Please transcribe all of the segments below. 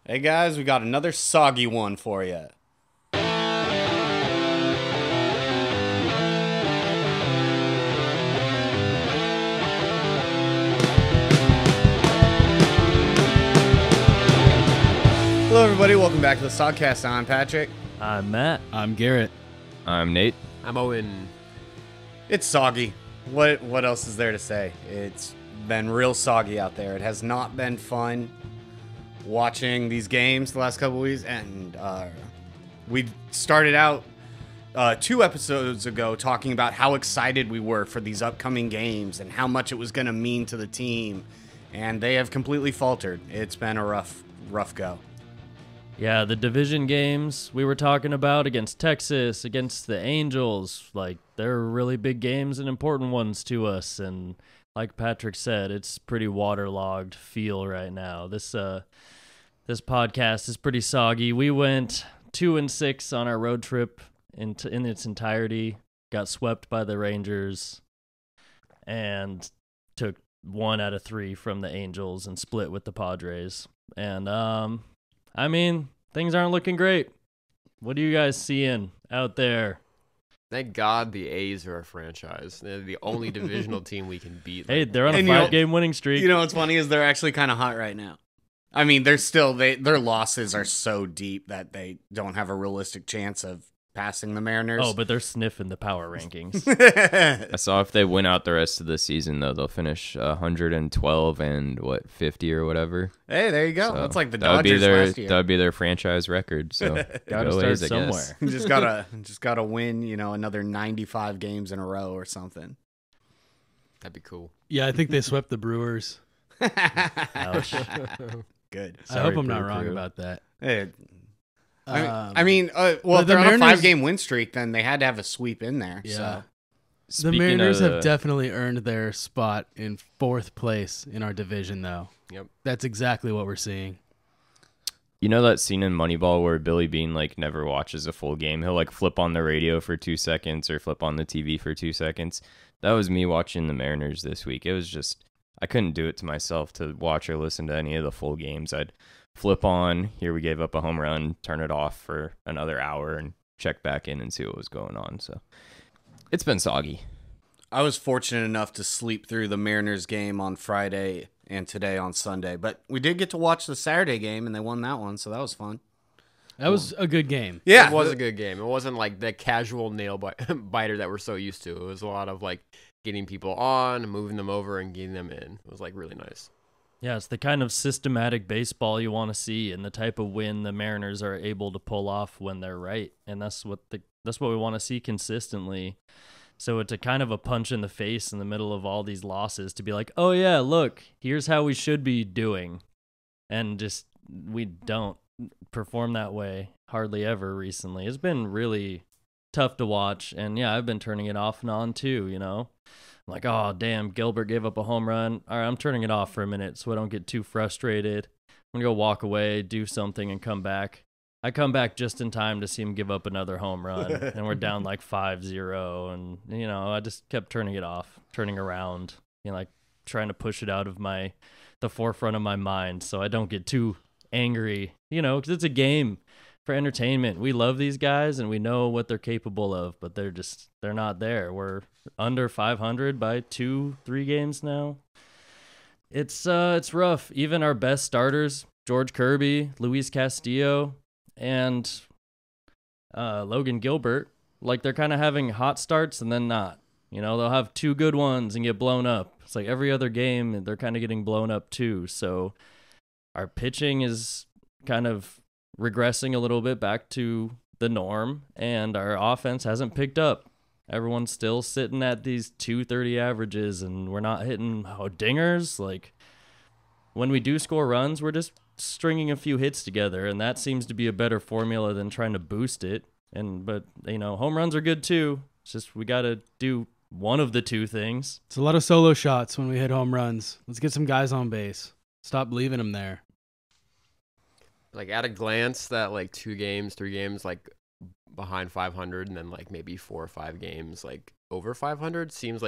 Hey guys, we got another soggy one for you. Hello everybody, welcome back to the Sogcast. I'm Patrick. I'm Matt. I'm Garrett. I'm Nate. I'm Owen. It's soggy. What else is there to say? It's been real soggy out there. It has not been fun watching these games the last couple of weeks, and we started out 2 episodes ago talking about how excited we were for these upcoming games and how much it was going to mean to the team, and they have completely faltered. It's been a rough go. Yeah, the division games we were talking about against Texas, against the Angels, like they're really big games and important ones to us. And like Patrick said, it's pretty waterlogged feel right now. This podcast is pretty soggy. We went 2-6 on our road trip in its entirety, got swept by the Rangers, and took 1 out of 3 from the Angels and split with the Padres. And I mean, things aren't looking great. What are you guys seeing out there? Thank God the A's are a franchise. They're the only divisional team we can beat. Hey, they're on a And 5-game winning streak. You know what's funny is they're actually kind of hot right now. I mean, their losses are so deep that they don't have a realistic chance of passing the Mariners. Oh, but they're sniffing the power rankings. I saw if they win out the rest of the season, though, they'll finish 112 and 50 or whatever. Hey, there you go. So That's like the that would be Dodgers their last year. that would be their franchise record. So Gotta go start A's, I guess. somewhere. just gotta win, another 95 games in a row or something. That'd be cool. Yeah, I think they swept the Brewers. Ouch. Good. I hope I'm not Brew wrong Crew. about that. Hey, Um, I mean, well, but if they're the on a Mariners- 5-game win streak, then they had to have a sweep in there. Yeah. So. The Speaking Mariners of have definitely earned their spot in 4th place in our division, though. Yep. That's exactly what we're seeing. You know that scene in Moneyball where Billy Bean never watches a full game? He'll flip on the radio for 2 seconds or flip on the TV for 2 seconds. That was me watching the Mariners this week. It was just I couldn't do it to myself to watch or listen to any of the full games. I'd flip on, here we gave up a home run, turn it off for another hour and check back in and see what was going on. So it's been soggy. I was fortunate enough to sleep through the Mariners game on Friday and today on Sunday, but we did get to watch the Saturday game, and they won that one, so that was fun. That was a good game. Yeah, It was a good game. It wasn't like the casual nail biter that we're so used to. It was a lot of getting people on, moving them over, and getting them in. It was really nice. Yeah, it's the kind of systematic baseball you want to see and the type of win the Mariners are able to pull off when they're right. And that's what we want to see consistently. So it's a kind of a punch in the face in the middle of all these losses to be like, oh yeah, look, here's how we should be doing. And just we don't perform that way hardly ever recently. It's been really tough to watch. And yeah, I've been turning it off and on too, I'm like, oh, damn, Gilbert gave up a home run. All right, I'm turning it off for a minute so I don't get too frustrated. I'm going to go walk away, do something, and come back. I come back just in time to see him give up another home run, and we're down 5-0. And, I just kept turning it off, turning around, trying to push it out of the forefront of my mind so I don't get too angry, because it's a game for entertainment. We love these guys and we know what they're capable of, but they're not there. We're under 500 by 2-3 games now. It's rough. Even our best starters, George Kirby, Luis Castillo, and Logan Gilbert, they're kind of having hot starts and then not. They'll have 2 good ones and get blown up. It's like every other game, they're kind of getting blown up too. So our pitching is kind of regressing a little bit back to the norm, and our offense hasn't picked up. Everyone's still sitting at these 230 averages, and we're not hitting dingers. When we do score runs, we're just stringing a few hits together, and that seems to be a better formula than trying to boost it. But home runs are good too. It's just we got to do one of the 2 things. It's a lot of solo shots when we hit home runs. Let's get some guys on base. Stop leaving them there. At a glance, that 2 games, 3 games, behind 500, and then maybe 4 or 5 games over 500 seems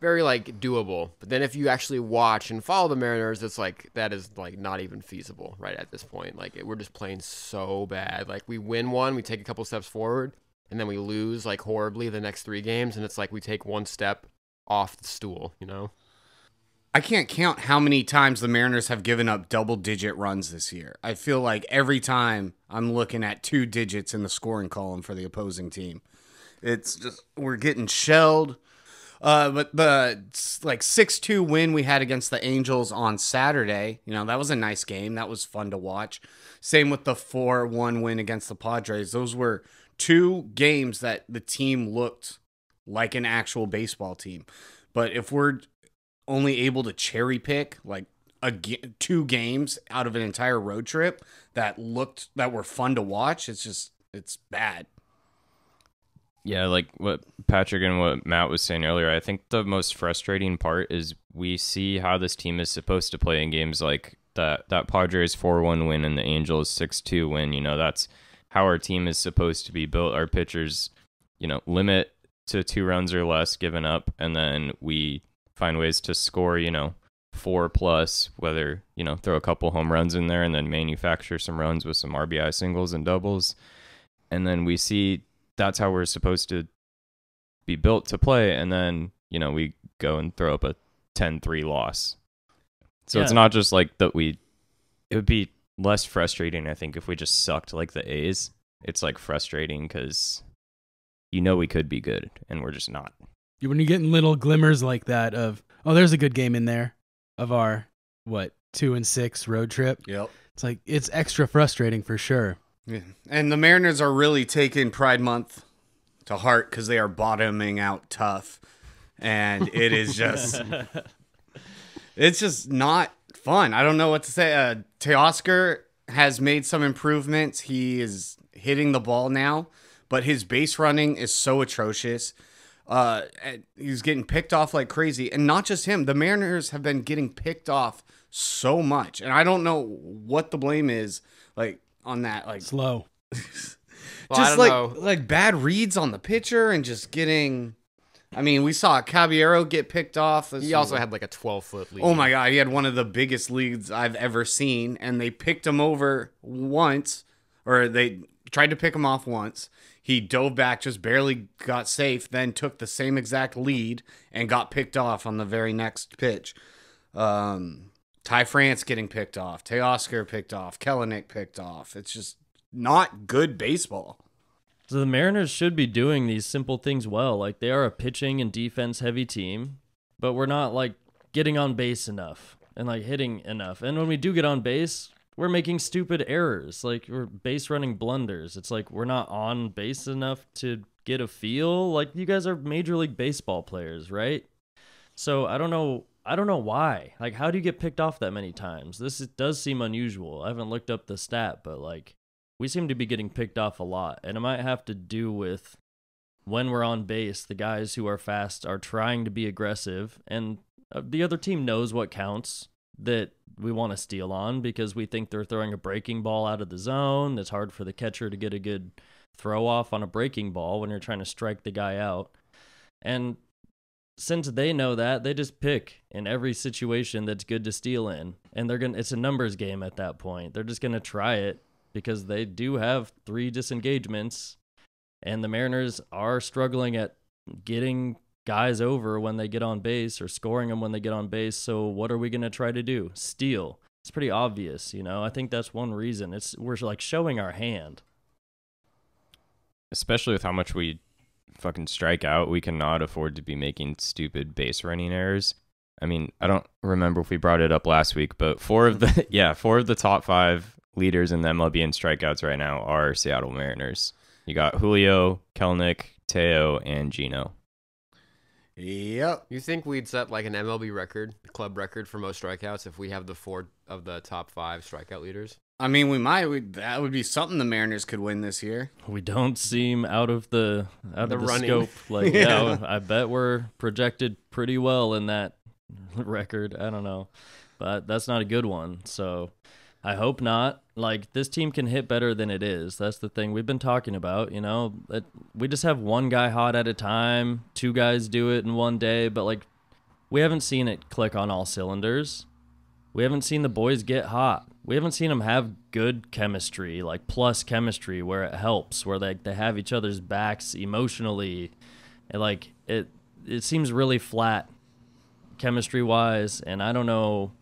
very like doable. But then if you actually watch and follow the Mariners, it's like that is like not even feasible right at this point. Like we're just playing so bad. Like we win one, we take a couple steps forward, and then we lose like horribly the next 3 games, and it's like we take one step off the stool, you know? I can't count how many times the Mariners have given up double-digit runs this year. I feel like every time I'm looking at 2 digits in the scoring column for the opposing team. It's just, we're getting shelled. But the like 6-2 win we had against the Angels on Saturday, that was a nice game. That was fun to watch. Same with the 4-1 win against the Padres. Those were 2 games that the team looked like an actual baseball team. But if we're only able to cherry pick like 2 games out of an entire road trip that were fun to watch, it's bad. Yeah, like what Patrick and what Matt was saying earlier, I think the most frustrating part is we see how this team is supposed to play in games like that Padres 4-1 win and the Angels 6-2 win. That's how our team is supposed to be built. Our pitchers, limit to 2 runs or less given up, and then we find ways to score, 4+, whether, throw a couple home runs in there and then manufacture some runs with some RBI singles and doubles. And then we see that's how we're supposed to be built to play. And then, we go and throw up a 10-3 loss. So It's not just like that it would be less frustrating, I think, if we just sucked like the A's. It's like frustrating because we could be good and we're just not. When you're getting little glimmers like that of, oh, there's a good game in there of our, 2-6 road trip. Yep. It's like, it's extra frustrating for sure. Yeah. And the Mariners are really taking Pride Month to heart because they are bottoming out tough. And it is just, it's just not fun. I don't know what to say. Teoscar has made some improvements. He is hitting the ball now, but his base running is so atrocious. He's getting picked off like crazy. And not just him. The Mariners have been getting picked off so much. And I don't know what the blame is, like, on that, like slow. Just like bad reads on the pitcher and just getting. I mean, we saw Caballero get picked off. He also had like a 12-foot lead. Oh my God, he had one of the biggest leads I've ever seen, and they picked him over once, or they tried to pick him off once. He dove back, just barely got safe, then took the same exact lead and got picked off on the very next pitch. Ty France getting picked off. Teoscar picked off. Kelenic picked off. It's just not good baseball. So the Mariners should be doing these simple things well. Like, they are a pitching and defense heavy team, but we're not like getting on base enough and like hitting enough. And when we do get on base, we're making stupid errors. Like, we're base running blunders. It's like we're not on base enough to get a feel. Like, you guys are Major League Baseball players, right? So I don't know why. Like, how do you get picked off that many times? Does seem unusual. I haven't looked up the stat, but like, we seem to be getting picked off a lot. And it might have to do with when we're on base, the guys who are fast are trying to be aggressive, and the other team knows what counts that we want to steal on because we think they're throwing a breaking ball out of the zone. It's hard for the catcher to get a good throw off on a breaking ball when you're trying to strike the guy out. And since they know that, they just pick in every situation that's good to steal in. And it's a numbers game at that point. They're just going to try it because they do have 3 disengagements, and the Mariners are struggling at getting guys over when they get on base or scoring them when they get on base. So what are we going to try to do? Steal. It's pretty obvious, I think that's one reason. We're like showing our hand. Especially with how much we fucking strike out, we cannot afford to be making stupid base running errors. I mean, I don't remember if we brought it up last week, but 4 of the top 5 leaders in the MLB in strikeouts right now are Seattle Mariners. You got Julio, Kelenic, Teo, and Gino. Yep. You think we'd set like an MLB record, club record for most strikeouts if we have the 4 of the top 5 strikeout leaders? I mean, we might. That would be something the Mariners could win this year. We don't seem out of the running. scope. Like, yeah, I bet we're projected pretty well in that record. I don't know, but that's not a good one. So I hope not. Like, this team can hit better than it is. That's the thing we've been talking about. We just have one guy hot at a time. 2 guys do it in one day, but like, we haven't seen it click on all cylinders. We haven't seen the boys get hot. We haven't seen them have good chemistry, like plus chemistry, where it helps, where they have each other's backs emotionally. And like it seems really flat chemistry wise, and I don't know,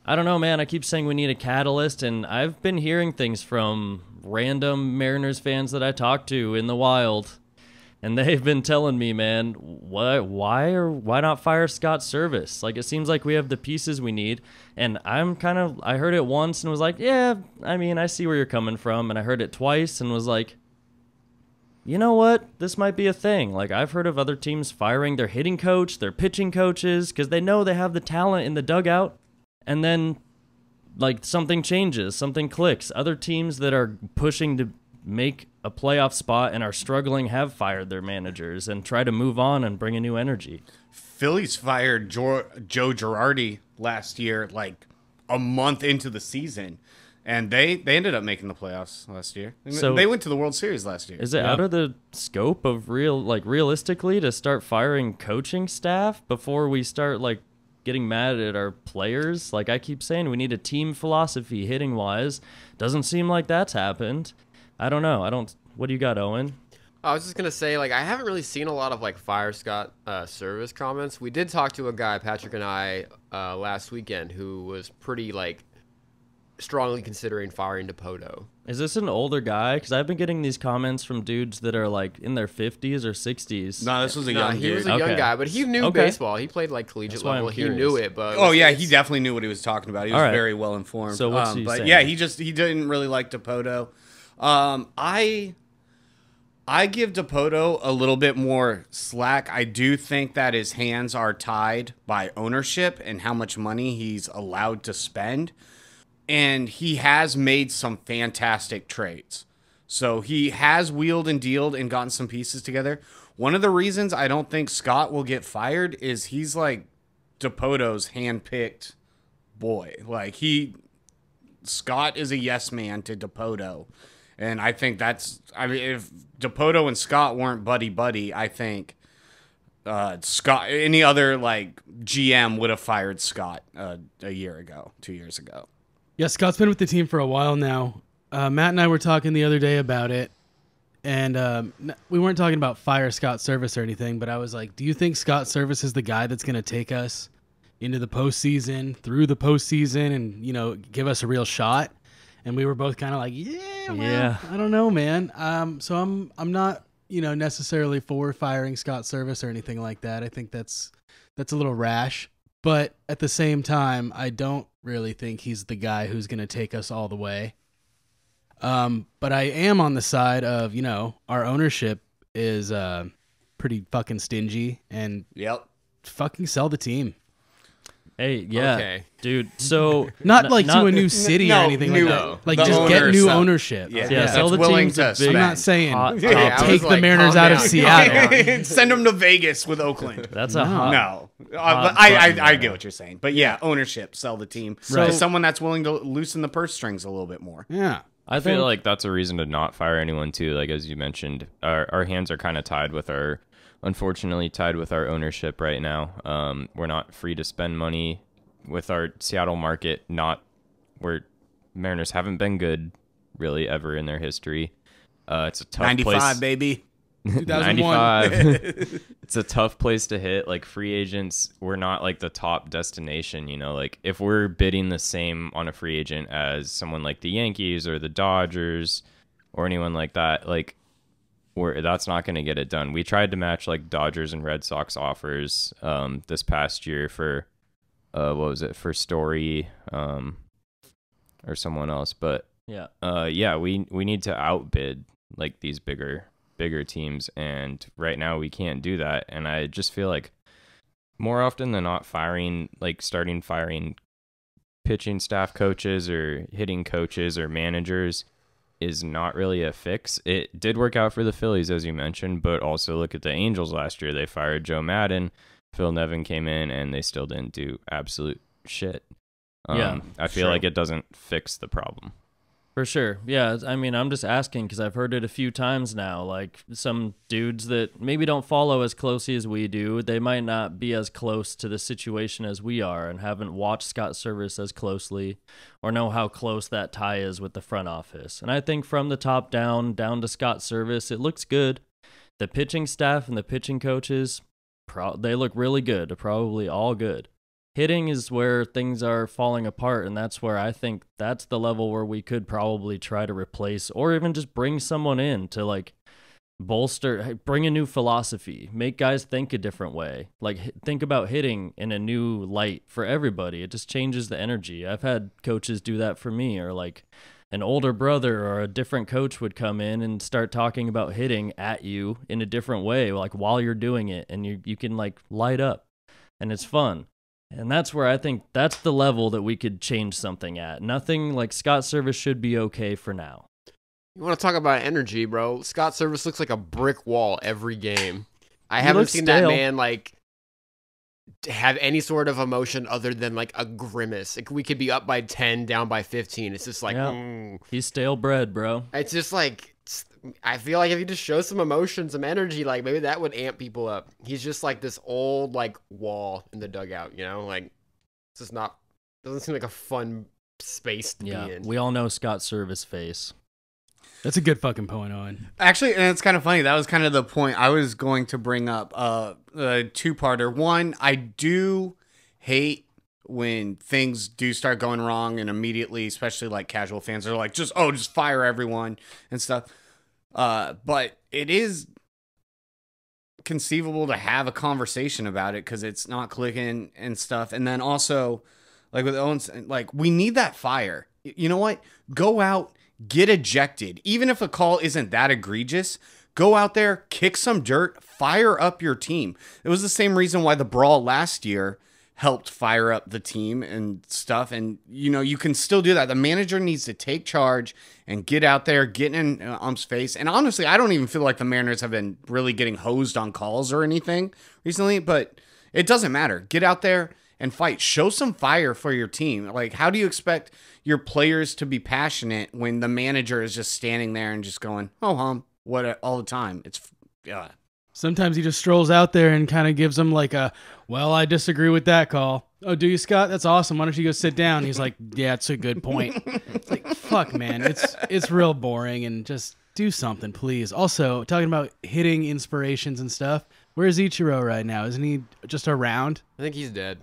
man. I keep saying we need a catalyst, and I've been hearing things from random Mariners fans that I talk to in the wild, and they've been telling me, man, why not fire Scott Service? Like, it seems like we have the pieces we need, and I heard it once and was like, yeah, I mean, I see where you're coming from, and I heard it twice and was like, you know what? This might be a thing. Like, I've heard of other teams firing their hitting coach, their pitching coaches, because they know they have the talent in the dugout, and then, like, something changes, something clicks. Other teams that are pushing to make a playoff spot and are struggling have fired their managers and try to move on and bring a new energy. Phillies fired Joe Girardi last year, like a month into the season, and they ended up making the playoffs last year. So they went to the World Series last year. Is it out of the scope of realistically to start firing coaching staff before we start like getting mad at our players? Like, I keep saying we need a team philosophy hitting wise. Doesn't seem like that's happened. I don't know. What do you got, Owen? I was just going to say, like, I haven't really seen a lot of, like, fire Scott Service comments. We did talk to a guy, Patrick and I, last weekend who was pretty, like, strongly considering firing Dipoto. Is this an older guy? Because I've been getting these comments from dudes that are, like, in their 50s or 60s. No, this was a young dude. He was a young guy, but he knew baseball. He played, like, collegiate level. He knew it, but... Oh, yeah, he definitely knew what he was talking about. He was very well informed. So what's he saying? Yeah, he didn't really like Dipoto. I give Dipoto a little bit more slack. I do think that his hands are tied by ownership and how much money he's allowed to spend. And he has made some fantastic trades. So he has wheeled and dealed and gotten some pieces together. One of the reasons I don't think Scott will get fired is he's like Dipoto's handpicked boy. Like Scott is a yes man to Dipoto. And I think if Dipoto and Scott weren't buddy-buddy, I think Scott, any other like GM would have fired Scott a year ago, 2 years ago. Yeah, Scott's been with the team for a while now. Matt and I were talking the other day about it, and we weren't talking about fire Scott Service or anything, but I was like, do you think Scott Service is the guy that's going to take us into the postseason, through the postseason, and, you know, give us a real shot? And we were both kind of like, yeah, I don't know, man. So I'm not, you know, necessarily for firing Scott Service or anything like that. I think that's a little rash. But at the same time, I don't really think he's the guy who's going to take us all the way. But I am on the side of, you know, our ownership is pretty fucking stingy and fucking sell the team. Hey, yeah, okay. Dude. So not to a new city or anything like that. Like just get new ownership. Yeah, sell the team to I'm not saying take the like, Mariners out of Seattle. Send them to Vegas with Oakland. That's a hot. No, but I get what you're saying. But yeah, ownership, sell the team to someone that's willing to loosen the purse strings a little bit more. Yeah. I feel like that's a reason to not fire anyone too. Like, as you mentioned, our hands are kind of unfortunately tied with our ownership right now. We're not free to spend money with our Seattle market. Where Mariners haven't been good really ever in their history. It's a tough 95, place. baby. 2001. It's a tough place to hit. Like, free agents, we're not like the top destination, you know, like if we're bidding the same on a free agent as someone like the Yankees or the Dodgers or anyone like that, like that's not going to get it done. We tried to match like Dodgers and Red Sox offers this past year for for Story or someone else, but we need to outbid like these bigger teams, and right now we can't do that. And I just feel like more often than not, firing pitching staff coaches or hitting coaches or managers is not really a fix. It did work out for the Phillies, as you mentioned, but also look at the Angels last year. They fired Joe Madden, Phil Nevin came in, and they still didn't do absolute shit. I feel like it doesn't fix the problem. For sure. Yeah, I mean, I'm just asking because I've heard it a few times now. Like some dudes that maybe don't follow as closely as we do, they might not be as close to the situation as we are and haven't watched Scott Service as closely or know how close that tie is with the front office. And I think from the top down to Scott Service, it looks good. The pitching staff and the pitching coaches, they look really good. They're probably all good. Hitting is where things are falling apart, and that's where I think that's the level where we could probably try to replace or even just bring someone in to like bolster, bring a new philosophy, make guys think a different way. Like think about hitting in a new light for everybody. It just changes the energy. I've had coaches do that for me, or like an older brother or a different coach would come in and start talking about hitting at you in a different way, like while you're doing it, and you can like light up, and it's fun. And that's where I think that's the level that we could change something at. Nothing like Scott Service should be okay for now. You want to talk about energy, bro? Scott Service looks like a brick wall every game. I haven't seen that man like have any sort of emotion other than like a grimace. Like we could be up by 10, down by 15. It's just like, He's stale bread, bro. It's just like, I feel like if you just show some emotion, some energy, like maybe that would amp people up. He's just like this old like wall in the dugout, you know? Like it's just not, doesn't seem like a fun space to be in. We all know Scott Service face. That's a good fucking point, Owen. Actually, and it's kind of funny. That was kind of the point I was going to bring up. A two-parter. One, I do hate when things do start going wrong and immediately, especially like casual fans are like, just fire everyone and stuff. But it is conceivable to have a conversation about it because it's not clicking and stuff. And then also, like with Owens, like we need that fire. You know what? Go out, get ejected. Even if a call isn't that egregious, go out there, kick some dirt, fire up your team. It was the same reason why the brawl last year helped fire up the team and stuff. And, you know, you can still do that. The manager needs to take charge and get out there, get in Ump's face. And honestly, I don't even feel like the Mariners have been really getting hosed on calls or anything recently, but it doesn't matter. Get out there and fight. Show some fire for your team. Like, how do you expect your players to be passionate when the manager is just standing there and just going, what all the time? It's, Sometimes he just strolls out there and kind of gives them like a, well, I disagree with that call. Oh, do you, Scott? That's awesome. Why don't you go sit down? He's like, yeah, it's a good point. It's like, fuck, man. It's real boring, and just do something, please. Also, talking about hitting inspirations and stuff, where's Ichiro right now? Isn't he just around? I think he's dead.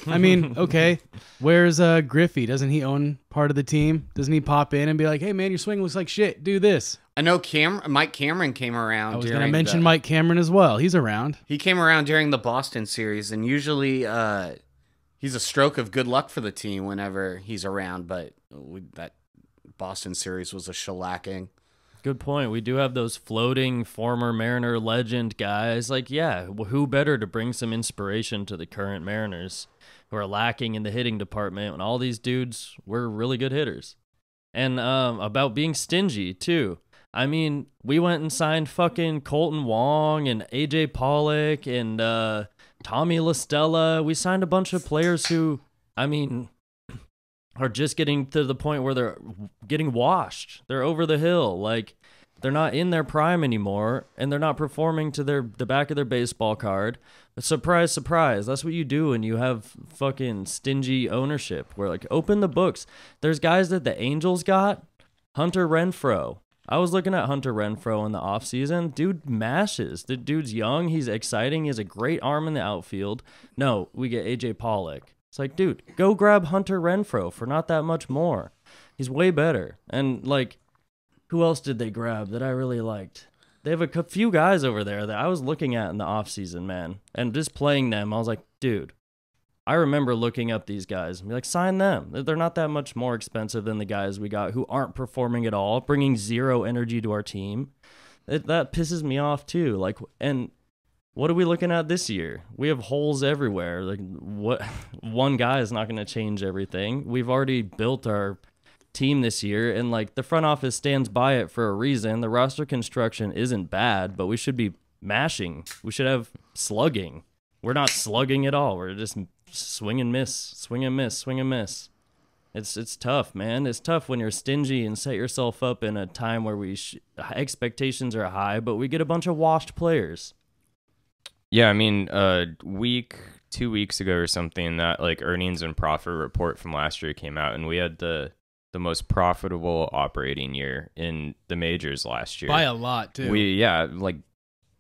I mean, okay. Where's Griffey? Doesn't he own part of the team? Doesn't he pop in and be like, hey, man, your swing looks like shit. Do this. I know Mike Cameron came around. I was going to mention Mike Cameron as well. He's around. He came around during the Boston series, and usually he's a stroke of good luck for the team whenever he's around, but that Boston series was a shellacking. Good point. We do have those floating former Mariner legend guys. Like, yeah, who better to bring some inspiration to the current Mariners who are lacking in the hitting department when all these dudes were really good hitters. And about being stingy, too. I mean, we went and signed fucking Colton Wong and AJ Pollock and Tommy La Stella. We signed a bunch of players who, I mean, are just getting to the point where they're getting washed. They're over the hill. Like, they're not in their prime anymore, and they're not performing to the back of their baseball card. But surprise, surprise. That's what you do when you have fucking stingy ownership. Where, like, open the books. There's guys that the Angels got. Hunter Renfroe. I was looking at Hunter Renfroe in the offseason. Dude mashes. The dude's young. He's exciting. He has a great arm in the outfield. No, we get AJ Pollock. It's like, dude, go grab Hunter Renfroe for not that much more. He's way better. And, like, who else did they grab that I really liked? They have a few guys over there that I was looking at in the offseason, man. And just playing them, I was like, dude, I remember looking up these guys and be like, sign them. They're not that much more expensive than the guys we got who aren't performing at all, bringing zero energy to our team. That pisses me off, too. Like, and what are we looking at this year? We have holes everywhere. Like, what? One guy is not going to change everything. We've already built our team this year, and like the front office stands by it for a reason. The roster construction isn't bad, but we should be mashing. We should have slugging. We're not slugging at all. We're just swing and miss, swing and miss, swing and miss. It's tough, man. It's tough when you're stingy and set yourself up in a time where expectations are high, but we get a bunch of washed players. Yeah, I mean, 2 weeks ago or something, that like earnings and profit report from last year came out, and we had the most profitable operating year in the majors last year by a lot too. We like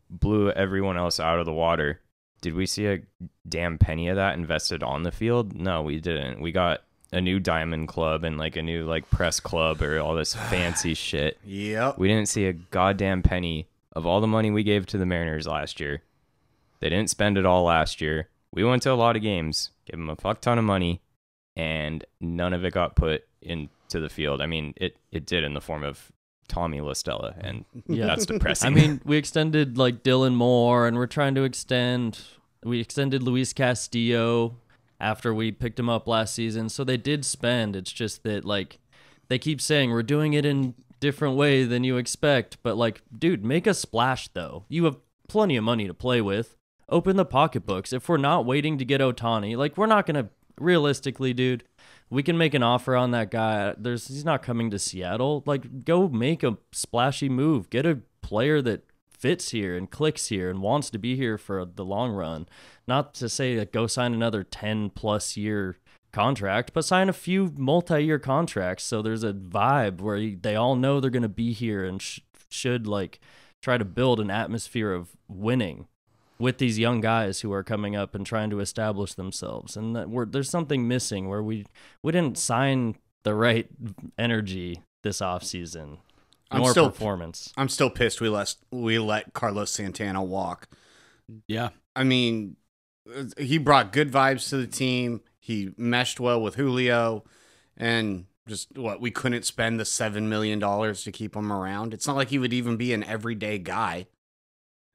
blew everyone else out of the water. Did we see a damn penny of that invested on the field? No, we didn't. We got a new diamond club and like a new like press club or all this fancy shit. Yep. We didn't see a goddamn penny of all the money we gave to the Mariners last year. They didn't spend it all last year. We went to a lot of games, gave them a fuck ton of money, and none of it got put into the field. I mean, it did in the form of Tommy La Stella, and that's depressing. I mean, we extended like Dylan Moore, and we're trying to we extended Luis Castillo after we picked him up last season. So they did spend. It's just that like they keep saying we're doing it in different way than you expect. But like, dude, make a splash though. You have plenty of money to play with. Open the pocketbooks. If we're not waiting to get Ohtani, like we're not gonna realistically, dude. We can make an offer on that guy. He's not coming to Seattle. Like, go make a splashy move. Get a player that fits here and clicks here and wants to be here for the long run. Not to say like go sign another 10+ year contract, but sign a few multi-year contracts so there's a vibe where they all know they're going to be here and should like try to build an atmosphere of winning with these young guys who are coming up and trying to establish themselves. And there's something missing where we didn't sign the right energy this offseason, nor performance. I'm still pissed we let Carlos Santana walk. Yeah. I mean, he brought good vibes to the team. He meshed well with Julio, and just we couldn't spend the $7 million to keep him around. It's not like he would even be an everyday guy.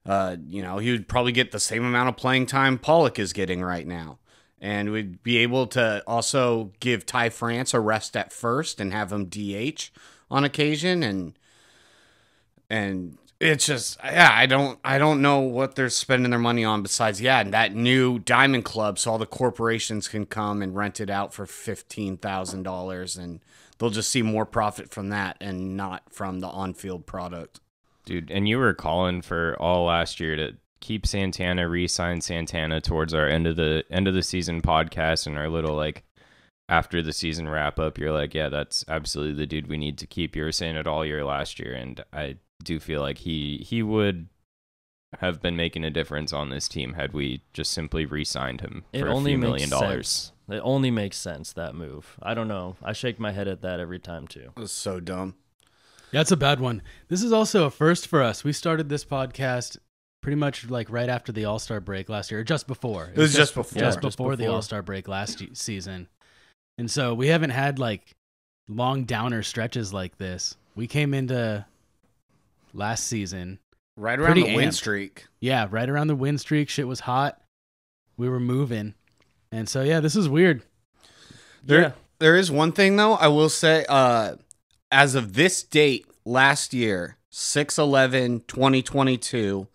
He would probably get the same amount of playing time Pollock is getting right now. And we'd be able to also give Ty France a rest at first and have him DH on occasion. And it's just, I don't know what they're spending their money on besides, that new Diamond Club so all the corporations can come and rent it out for $15,000 and they'll just see more profit from that and not from the on-field product. Dude, and you were calling for all last year to keep Santana, re-sign Santana towards our end of the season podcast and our little like after the season wrap up. You're like, yeah, that's absolutely the dude we need to keep. You were saying it all year last year, and I do feel like he would have been making a difference on this team had we just simply re-signed him for a few $1 million. It only makes sense, that move. I don't know. I shake my head at that every time too. It was so dumb. That's a bad one. This is also a first for us. We started this podcast pretty much like right after the All-Star break last year, or just before. It was just before. Just before the All-Star break last season. And so we haven't had like long downer stretches like this. We came into last season right around the win streak. Yeah, right around the win streak. Shit was hot. We were moving. And so, this is weird. There is one thing, though, I will say. As of this date last year, 6/11/2022,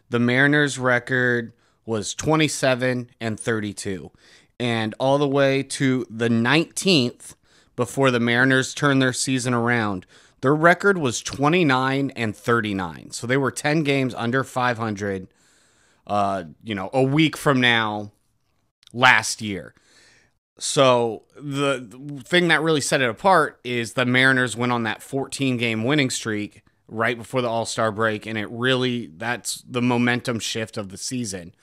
the Mariners' record was 27-32. And all the way to the 19th, before the Mariners turned their season around, their record was 29-39. So they were 10 games under 500, a week from now last year. So the thing that really set it apart is the Mariners went on that 14-game winning streak right before the All-Star break, and that's the momentum shift of the season.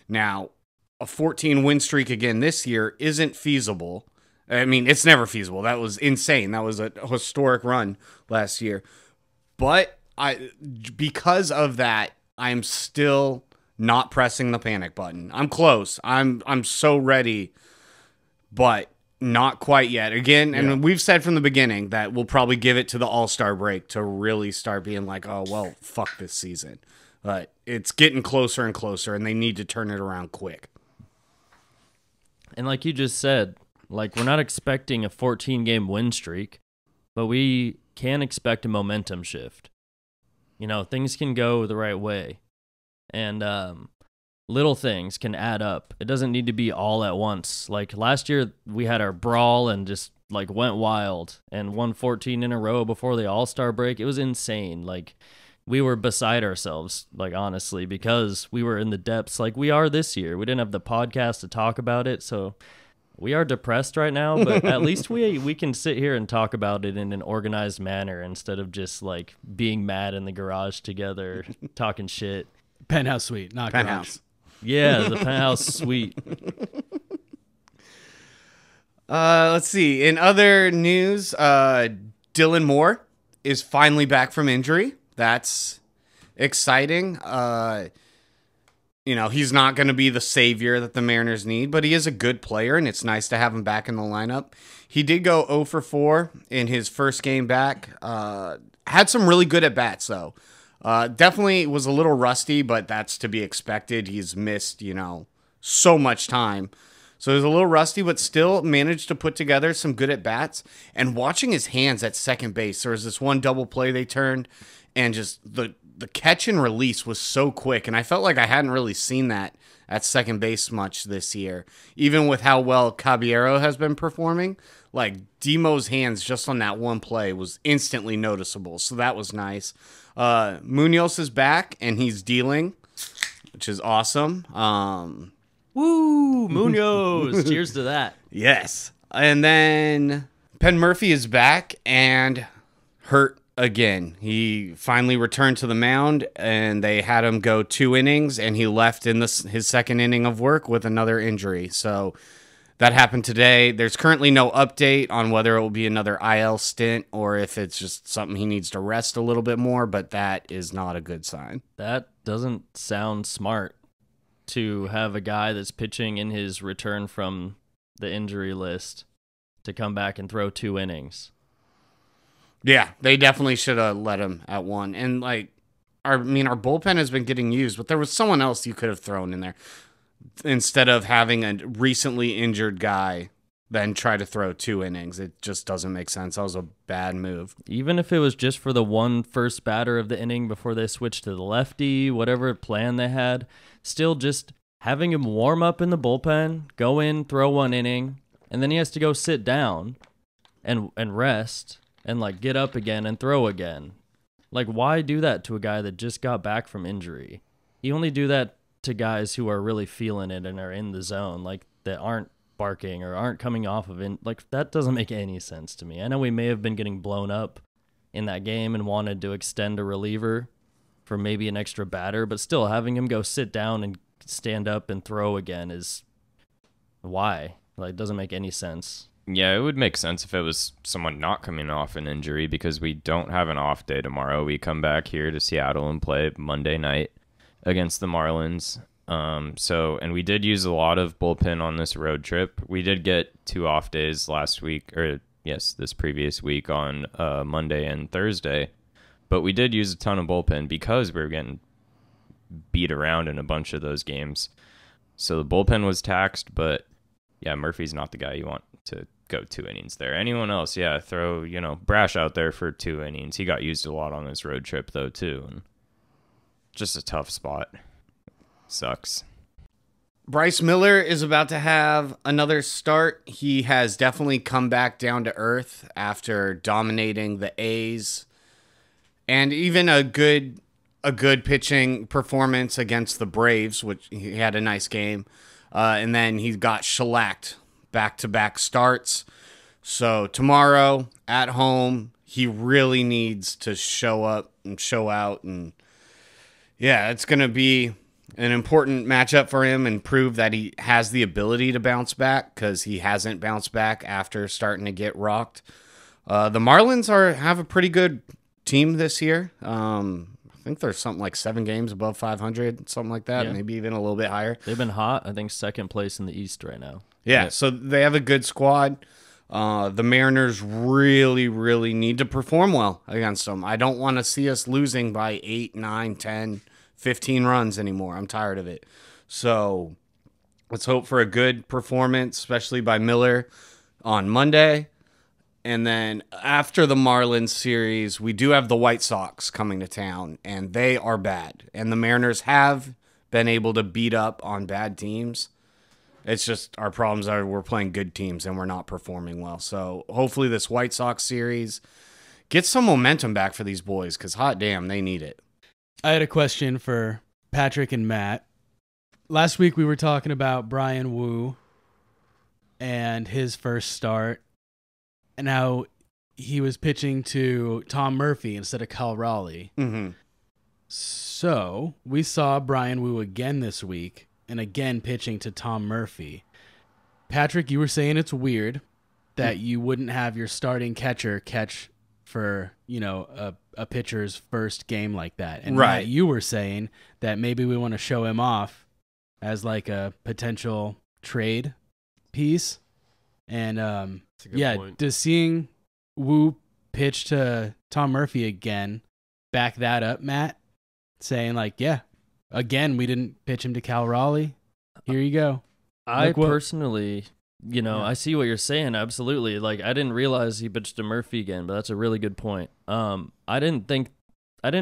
Now, a 14-win streak again this year isn't feasible. I mean, it's never feasible. That was insane. That was a historic run last year. But because of that, I'm still not pressing the panic button. I'm close. I'm so ready, but not quite yet. Again, and we've said from the beginning that we'll probably give it to the All-Star break to really start being like, oh, well, fuck this season. But it's getting closer and closer, and they need to turn it around quick. And like you just said, like we're not expecting a 14-game win streak, but we can expect a momentum shift. Things can go the right way. And little things can add up. It doesn't need to be all at once. Like last year, we had our brawl and just like went wild and won 14 in a row before the All-Star break. It was insane. Like, we were beside ourselves, like, honestly, because we were in the depths like we are this year. We didn't have the podcast to talk about it, so we are depressed right now, but at least we can sit here and talk about it in an organized manner instead of just, like, being mad in the garage together, talking shit. Penthouse suite, not Penthouse. Yeah, the penthouse suite. Let's see. In other news, Dylan Moore is finally back from injury. That's exciting. He's not going to be the savior that the Mariners need, but he is a good player, and it's nice to have him back in the lineup. He did go 0 for 4 in his first game back. Had some really good at-bats, though. Definitely was a little rusty, but that's to be expected. He's missed, so much time. So he was a little rusty, but still managed to put together some good at-bats. And watching his hands at second base, there was this one double play they turned, and just the catch and release was so quick. And I felt like I hadn't really seen that at second base much this year. Even with how well Caballero has been performing, like Demo's hands just on that one play was instantly noticeable. So that was nice. Muñoz is back, and he's dealing, which is awesome. Woo, Muñoz. Cheers to that. Yes. And then Murfee is back and hurt again. He finally returned to the mound, and they had him go 2 innings, and he left in his second inning of work with another injury. So that happened today. There's currently no update on whether it will be another IL stint or if it's just something he needs to rest a little bit more, but that is not a good sign. That doesn't sound smart, to have a guy that's pitching in his return from the injury list to come back and throw 2 innings. Yeah, they definitely should have let him at 1. And our bullpen has been getting used, but there was someone else you could have thrown in there instead of having a recently injured guy then try to throw 2 innings. It just doesn't make sense. That was a bad move. Even if it was just for the one first batter of the inning before they switched to the lefty, whatever plan they had, still just having him warm up in the bullpen, go in, throw 1 inning, and then he has to go sit down and rest and like get up again and throw again. Like, why do that to a guy that just got back from injury? You only do that to guys who are really feeling it and are in the zone, like that aren't barking or aren't coming off of it. Like, that doesn't make any sense to me. I know we may have been getting blown up in that game and wanted to extend a reliever for maybe an extra batter, but still having him go sit down and stand up and throw again is why? Like, it doesn't make any sense. Yeah, it would make sense if it was someone not coming off an injury, because we don't have an off day tomorrow. We come back here to Seattle and play Monday night against the Marlins. And we did use a lot of bullpen on this road trip. We did get 2 off days this previous week on Monday and Thursday. But we did use a ton of bullpen because we were getting beat around in a bunch of those games. So the bullpen was taxed, but yeah, Murphy's not the guy you want to go 2 innings there. Anyone else, yeah, throw, Brash out there for 2 innings. He got used a lot on this road trip, though, too. And just a tough spot. Sucks. Bryce Miller is about to have another start. He has definitely come back down to earth after dominating the A's. And even a good pitching performance against the Braves, which he had a nice game. And then he got shellacked back-to-back starts. So tomorrow at home, he really needs to show up and show out. And yeah, it's going to be an important matchup for him and prove that he has the ability to bounce back, because he hasn't bounced back after starting to get rocked. The Marlins have a pretty good team this year. I think there's something like 7 games above 500, something like that, Yeah. maybe even a little bit higher. They've been hot. I think second place in the East right now. Yeah, so they have a good squad. The Mariners really, really need to perform well against them. I don't want to see us losing by 8, 9, 10, 15 runs anymore. I'm tired of it. So let's hope for a good performance, especially by Miller on Monday. And then after the Marlins series, we do have the White Sox coming to town, and they are bad. And the Mariners have been able to beat up on bad teams. It's just our problems are we're playing good teams and we're not performing well. So hopefully this White Sox series gets some momentum back for these boys because hot damn, they need it. I had a question for Patrick and Matt. Last week we were talking about Bryan Woo and his first start and how he was pitching to Tom Murfee instead of Cal Raleigh. Mm-hmm. So we saw Bryan Woo again this week and again pitching to Tom Murfee. Patrick, you were saying it's weird that you wouldn't have your starting catcher catch for, a pitcher's first game like that. And right. Matt, you were saying that maybe we want to show him off as like a potential trade piece. And point. does seeing Woo pitch to Tom Murfee again back that up, Matt? Saying like, yeah, again, we didn't pitch him to Cal Raleigh. Here you go. I personally, I see what you're saying. Absolutely. Like, I didn't realize he pitched to Murfee again, but that's a really good point. I didn't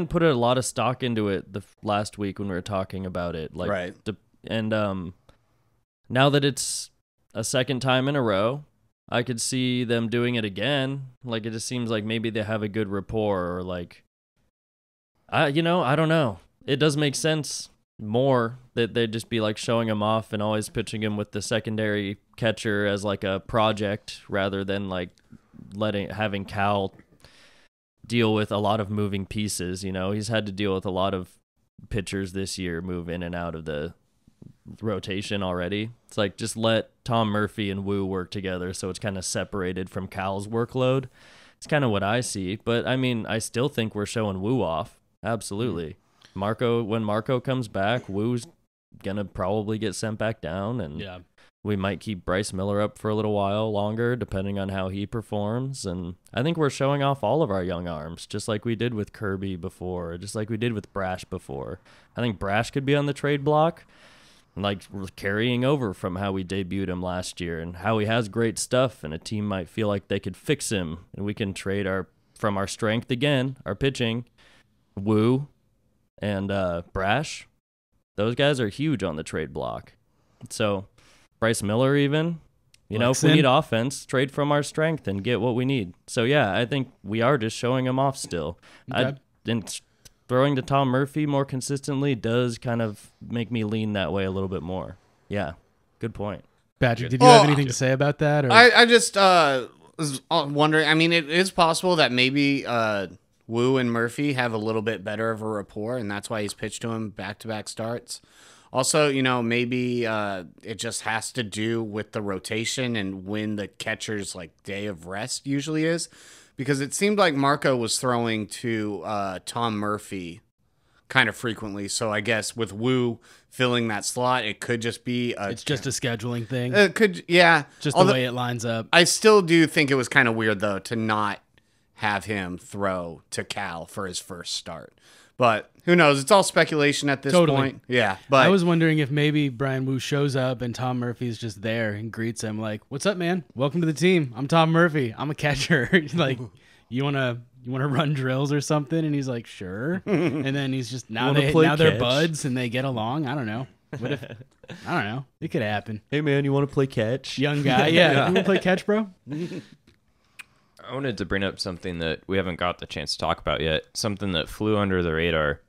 put a lot of stock into it the last week when we were talking about it. Like, right. Now that it's a second time in a row, I could see them doing it again. Like, it just seems like maybe they have a good rapport, or like, I don't know. It does make sense more that they'd just be like showing him off and always pitching him with the secondary catcher as like a project rather than like having Cal deal with a lot of moving pieces. He's had to deal with a lot of pitchers this year move in and out of the rotation already. It's like just let Tom Murfee and Woo work together so it's kind of separated from Cal's workload. It's kind of what I see, but I mean, I still think we're showing Woo off. Absolutely. When Marco comes back, Woo's gonna probably get sent back down, and we might keep Bryce Miller up for a little while longer, depending on how he performs. And I think we're showing off all of our young arms, just like we did with Kirby before, just like we did with Brash before. I think Brash could be on the trade block, like carrying over from how we debuted him last year, and how he has great stuff, and a team might feel like they could fix him, and we can trade from our strength again, our pitching. Woo and Brash, those guys are huge on the trade block. So Bryce Miller even, if we need offense, trade from our strength and get what we need. So yeah, I think we are just showing him off still. Okay. And throwing to Tom Murfee more consistently does kind of make me lean that way a little bit more. Yeah, good point. Patrick, did you have anything to say about that? Or? I just was wondering, I mean, it is possible that maybe Woo and Murfee have a little bit better of a rapport, and that's why he's pitched to him back-to-back starts. Also, maybe it just has to do with the rotation and when the catcher's like day of rest usually is, because it seemed like Marco was throwing to Tom Murfee kind of frequently. So I guess with Woo filling that slot, it could just be it's just a scheduling thing. It could, yeah. Just the way it lines up. I still do think it was kind of weird though to not have him throw to Cal for his first start. But who knows? It's all speculation at this point. Yeah. But I was wondering if maybe Bryan Woo shows up and Tom Murphy's just there and greets him like, "What's up, man? Welcome to the team. I'm Tom Murfee. I'm a catcher." Like, you wanna run drills or something? And he's like, "Sure." And then he's just now they're buds and they get along. I don't know. What if I don't know. It could happen. Hey man, you want to play catch? Young guy. Yeah. You want to play catch, bro? I wanted to bring up something that we haven't got the chance to talk about yet, something that flew under the radar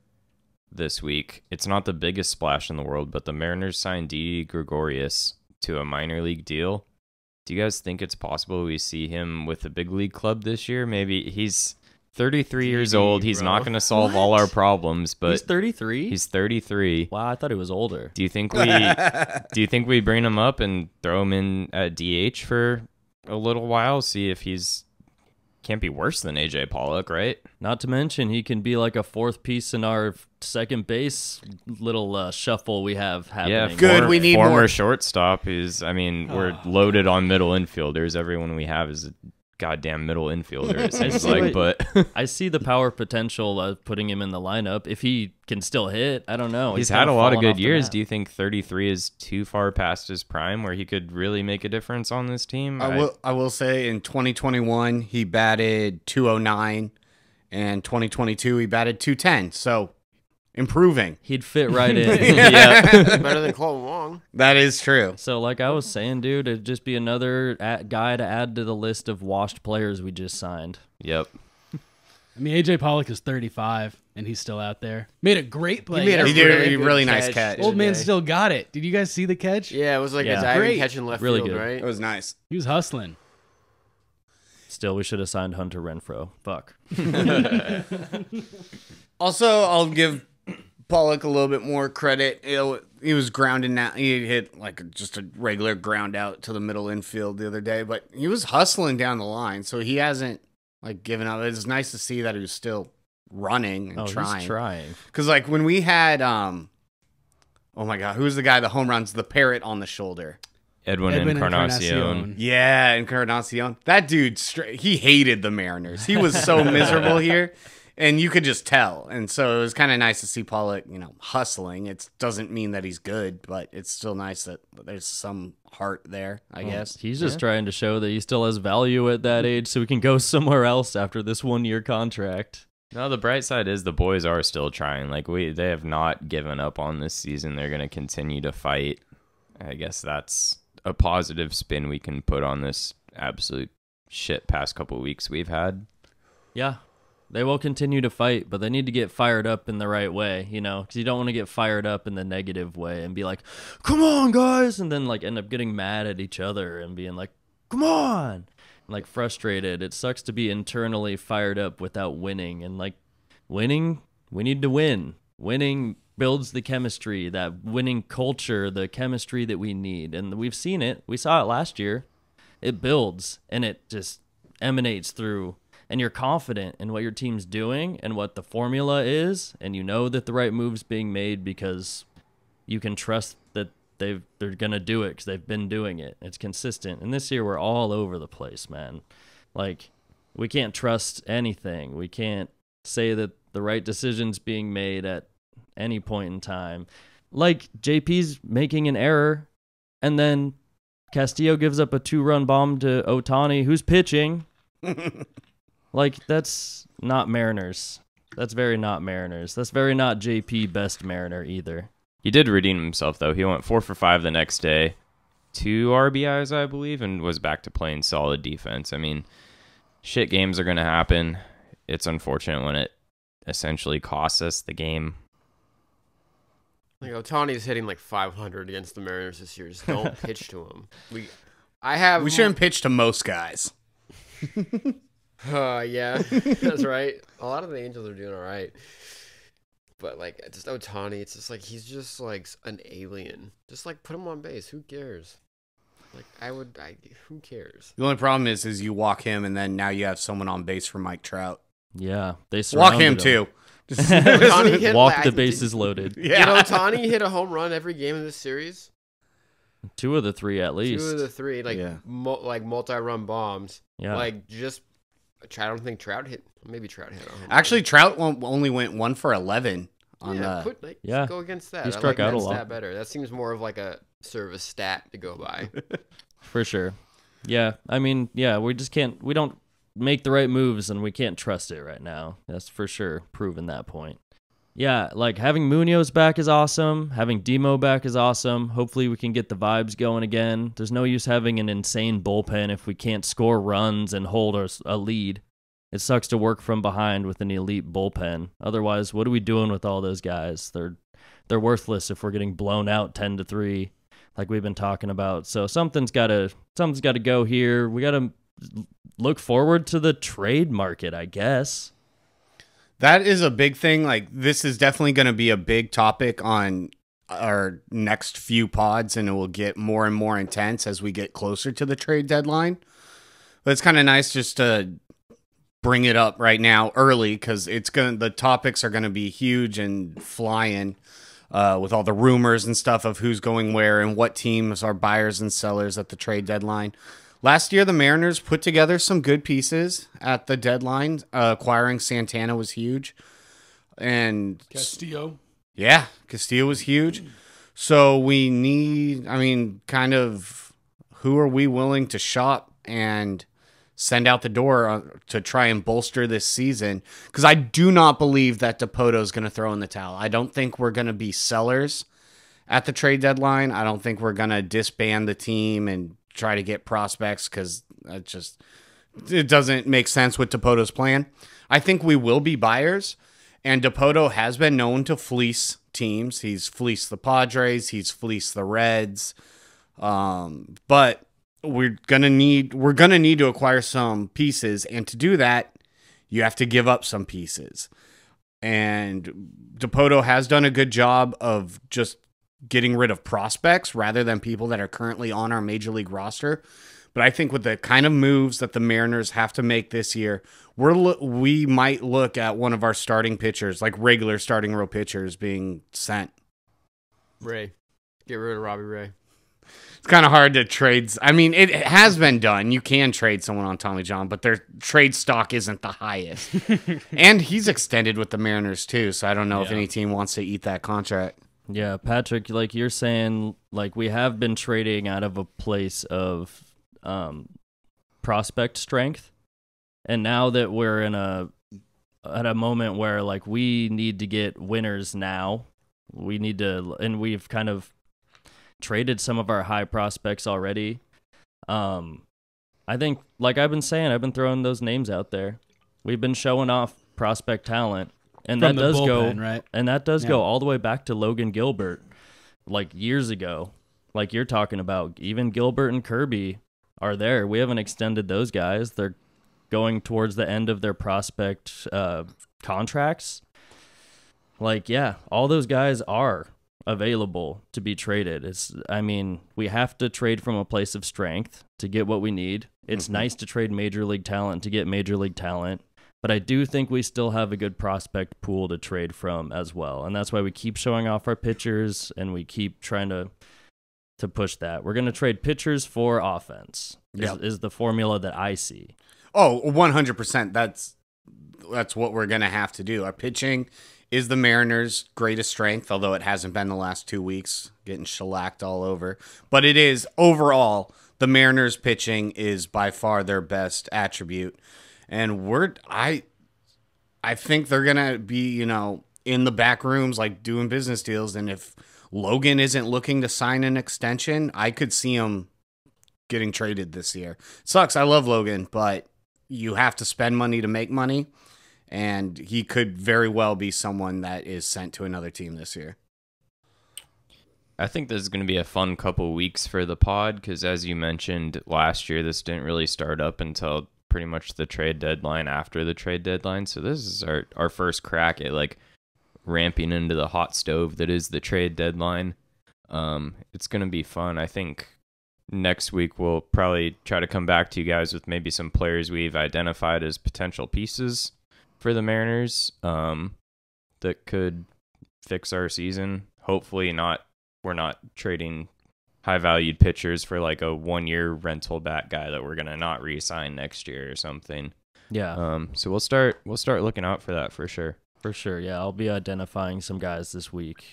this week. It's not the biggest splash in the world, but the Mariners signed Didi Gregorius to a minor league deal. Do you guys think it's possible we see him with a big league club this year? Maybe he's 33 years old. He's not going to solve all our problems, but he's 33. He's 33. Wow, I thought he was older. Do you think we bring him up and throw him in at DH for a little while, see if he's can't be worse than AJ Pollock, right? Not to mention he can be like a fourth piece in our second base little shuffle we have happening. Yeah, good. We need former more. Shortstop is. I mean, we're loaded on middle infielders. Everyone we have is a goddamn middle infielder. It seems like, but I see the power potential of putting him in the lineup if he can still hit. I don't know. He's had a lot of good years. Do you think 33 is too far past his prime where he could really make a difference on this team? I will say in 2021 he batted 209, and 2022 he batted 210. So improving. He'd fit right in. Yeah. Better than Colton Wong. That is true. So, like I was saying, dude, it'd just be another guy to add to the list of washed players we just signed. Yep. I mean, AJ Pollock is 35, and he's still out there. Made a great play. He made a He did a good really nice catch. Old man today. still got it. Did you guys see the catch? Yeah, it was like Yeah. a diving Great. catch in left Really field, good. right? It was nice. He was hustling. Still, we should have signed Hunter Renfroe. Fuck. Also, I'll give Pollock a little bit more credit. He was grounding out. He hit like just a regular ground out to the middle infield the other day, but he was hustling down the line, so he hasn't like given up. It's nice to see that he was still running and trying. He's trying. Because like when we had, oh my God, who's the guy that home runs the parrot on the shoulder? Edwin Encarnacion. Yeah, Encarnacion. That dude, he hated the Mariners. He was so miserable here, and you could just tell. And so it was kind of nice to see Pollock, hustling. It doesn't mean that he's good, but it's still nice that there's some heart there, I guess. He's just trying to show that he still has value at that age so we can go somewhere else after this 1-year contract. No, the bright side is the boys are still trying. Like they have not given up on this season. They're going to continue to fight. I guess that's a positive spin we can put on this absolute shit past couple weeks we've had. Yeah, they will continue to fight, but they need to get fired up in the right way, because you don't want to get fired up in the negative way and be like, come on, guys, and then like end up getting mad at each other and being like, come on, and, like frustrated. It sucks to be internally fired up without winning, and like winning, we need to win. Winning builds the chemistry, that winning culture, the chemistry that we need. And we've seen it. We saw it last year. It builds and it just emanates through. And you're confident in what your team's doing and what the formula is. And you know that the right move's being made because you can trust that they're going to do it because they've been doing it. It's consistent. And this year we're all over the place, man. Like, we can't trust anything. We can't say that the right decision's being made at any point in time. Like, JP's making an error, and then Castillo gives up a 2-run bomb to Ohtani, who's pitching. Like, that's not Mariners. That's very not Mariners. That's very not JP best Mariner either. He did redeem himself, though. He went 4 for 5 the next day. 2 RBIs, I believe, and was back to playing solid defense. I mean, shit games are going to happen. It's unfortunate when it essentially costs us the game. Like Ohtani's hitting like 500 against the Mariners this year. Just don't pitch to him. We shouldn't pitch to most guys. Yeah, that's right. A lot of the Angels are doing all right, but like just Ohtani, it's just like he's just like an alien. Just like put him on base. Who cares? Like who cares? The only problem is you walk him, and then now you have someone on base for Mike Trout. Yeah, they Walk surrounded him too. Ohtani hit, Walk like, the bases loaded. Did Ohtani hit a home run every game of this series? 2 of the 3 at least. 2 of the 3, like Yeah. like multi-run bombs. Yeah. Like just, I don't think Trout hit. Maybe Trout hit a home run. Actually, Trout only went 1 for 11 on the. Yeah. Go against that. He struck I like out a that lot. stat better. That seems more of like a service stat to go by. For sure. Yeah, I mean, yeah, we don't make the right moves and we can't trust it right now. That's for sure proven that point. Yeah, like having Muñoz back is awesome. Having Demo back is awesome. Hopefully we can get the vibes going again. There's no use having an insane bullpen if we can't score runs and hold a lead. It sucks to work from behind with an elite bullpen. Otherwise, what are we doing with all those guys? They're worthless if we're getting blown out 10-3 like we've been talking about. So something's got to go here. We got to look forward to the trade market, I guess. That is a big thing. Like, this is definitely going to be a big topic on our next few pods, and it will get more and more intense as we get closer to the trade deadline. But it's kind of nice just to bring it up right now early, because the topics are going to be huge and flying with all the rumors and stuff of who's going where and what teams are buyers and sellers at the trade deadline. Last year, the Mariners put together some good pieces at the deadline. Acquiring Santana was huge. And Castillo. Yeah, Castillo was huge. So we need, kind of, who are we willing to shop and send out the door to try and bolster this season, because I do not believe that Dipoto is going to throw in the towel. I don't think we're going to be sellers at the trade deadline. I don't think we're going to disband the team and try to get prospects, because it doesn't make sense with Dipoto's plan. I think we will be buyers, and Dipoto has been known to fleece teams. He's fleeced the Padres, he's fleeced the Reds, but we're gonna need to acquire some pieces, and to do that, you have to give up some pieces. And Dipoto has done a good job of just getting rid of prospects rather than people that are currently on our major league roster. But I think with the kind of moves that the Mariners have to make this year, we might look at one of our starting pitchers, like regular starting row pitchers, being sent. Ray. Get rid of Robbie Ray. It's kind of hard to trade. I mean, it has been done. You can trade someone on Tommy John, but their trade stock isn't the highest. And he's extended with the Mariners too, so I don't know if any team wants to eat that contract. Yeah, Patrick, like you're saying, like we have been trading out of a place of prospect strength, and now that we're at a moment where like we need to get winners now, and we've kind of traded some of our high prospects already. I think, like I've been saying, I've been throwing those names out there. We've been showing off prospect talent, and From that the does bullpen, go right? and that does go all the way back to Logan Gilbert, like years ago. Like you're talking about, even Gilbert and Kirby are there. We haven't extended those guys. They're going towards the end of their prospect contracts. Like, yeah, all those guys are available to be traded. We have to trade from a place of strength to get what we need. It's nice to trade major league talent to get major league talent, but I do think we still have a good prospect pool to trade from as well. And that's why we keep showing off our pitchers, and we keep trying to push that. We're going to trade pitchers for offense is the formula that I see. Oh, 100%. That's what we're going to have to do. Our pitching is the Mariners' greatest strength, although it hasn't been the last 2 weeks, getting shellacked all over. But it is, overall, the Mariners' pitching is by far their best attribute. And I think they're going to be, in the back rooms, like doing business deals. And if Logan isn't looking to sign an extension, I could see him getting traded this year. Sucks. I love Logan, but you have to spend money to make money, and he could very well be someone that is sent to another team this year. I think this is going to be a fun couple weeks for the pod, because as you mentioned, last year this didn't really start up until pretty much the trade deadline, after the trade deadline. So this is our first crack at like ramping into the hot stove that is the trade deadline. It's going to be fun. I think next week we'll probably try to come back to you guys with maybe some players we've identified as potential pieces for the Mariners that could fix our season. Hopefully we're not trading high-valued pitchers for like a 1-year rental bat guy that we're going to not re-sign next year or something. Yeah. So we'll start looking out for that for sure. For sure, yeah. I'll be identifying some guys this week.